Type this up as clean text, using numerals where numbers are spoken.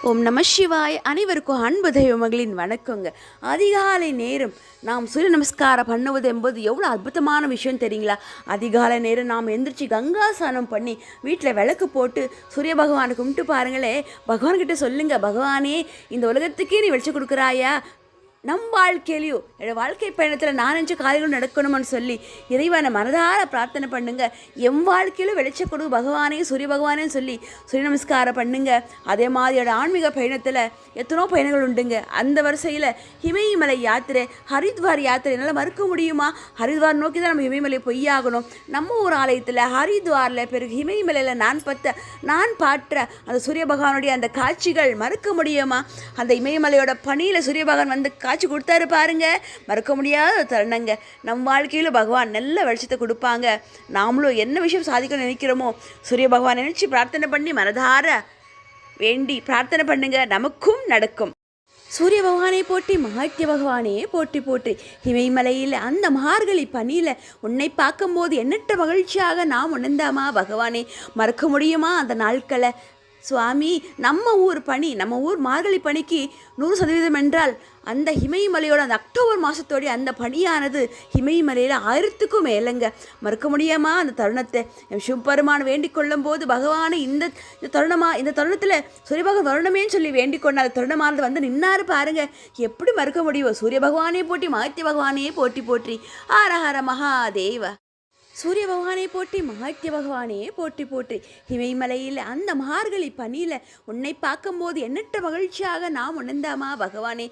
ஓம் நம சிவாய். அனைவருக்கும் அன்பு தெய்வமகளின் வணக்கங்க. அதிகாலை நேரம் நாம் சூரிய நமஸ்காரம் பண்ணுவது என்பது எவ்வளோ அற்புதமான விஷயம் தெரியுங்களா? அதிகாலை நேரம் நாம் எந்திரிச்சு கங்காசானம் பண்ணி வீட்டில் விளக்கு போட்டு சூரிய பகவானை கும்பிட்டு பாருங்களே. பகவான்கிட்ட சொல்லுங்கள், பகவானே இந்த உலகத்துக்கே நீ வெளிச்சம் கொடுக்குறாயா, நம் வாழ்க்கையிலையும் என்னோடய வாழ்க்கை பயணத்தில் நான் நினச்ச காரியங்கள் நடக்கணும்னு சொல்லி இறைவனை மனதார பிரார்த்தனை பண்ணுங்க. என் வாழ்க்கையிலும் வெளிச்ச கொடு பகவானே, சூரிய பகவானேன்னு சொல்லி சூரிய நமஸ்காரம் பண்ணுங்க. அதே மாதிரி என்னோட ஆன்மீக பயணத்தில் எத்தனோ பயணங்கள் உண்டுங்க. அந்த வரிசையில் இமயமலை யாத்திரை, ஹரித்வார் யாத்திரை என்னால் மறுக்க முடியுமா? ஹரித்வார் நோக்கி தான் நம்ம இமயமலை பொய்யாகணும். நம்ம ஊர் ஆலயத்தில் ஹரித்வாரில், பிறகு இமயமலையில் நான் பாற்ற அந்த சூரிய பகவானுடைய அந்த காட்சிகள் மறுக்க முடியுமா? அந்த இமயமலையோட பணியில் சூரிய பகவான் வந்து காட்சி கொடுத்தாரு பாருங்க, மறக்க முடியாத தருணங்க. நம் வாழ்க்கையில் பகவான் நல்ல வெளிச்சத்தை கொடுப்பாங்க. நாமளும் என்ன விஷயம் சாதிக்க நினைக்கிறோமோ சூரிய பகவான் நினைச்சு பிரார்த்தனை பண்ணி மனதார வேண்டி பிரார்த்தனை பண்ணுங்க, நமக்கும் நடக்கும். சூரிய பகவானை போற்றி, மகாத்திய பகவானே போற்றி போற்றி. இமயமலையில் அந்த மார்கழி பனியில் உன்னை பார்க்கும்போது எண்ணற்ற மகிழ்ச்சியாக நாம் உணர்ந்தாமா பகவானே, மறக்க முடியுமா அந்த நாட்களை? சுவாமி, நம்ம ஊர் பனி, நம்ம ஊர் மார்கழி பனிக்கு 100% என்றால் அந்த இமயமலையோட அந்த அக்டோபர் மாதத்தோடைய அந்த பனியானது இமயமலையில் 1000க்கும் மேலங்க. மறக்க முடியாமா அந்த தருணத்தை? சிவபெருமான் வேண்டிக் கொள்ளும் போது பகவானை இந்த தருணத்தில் சூரிய பகவான் வரணுமேன்னு சொல்லி வேண்டிக் கொண்ட அந்த தருணமானது வந்து நின்னாரு பாருங்க. எப்படி மறுக்க முடியும்? சூரிய பகவானே போற்றி, மகாத்திய பகவானே போற்றி போற்றி. ஹர ஹர மகாதேவ. சூரிய பகவானை போற்றி, மகாத்திய பகவானே போற்றி போற்றி. இமயமலையில் அந்த மார்கழி பனியில் உன்னை பார்க்கும்போது எண்ணற்ற மகிழ்ச்சியாக நாம் உணர்ந்தாமா பகவானே,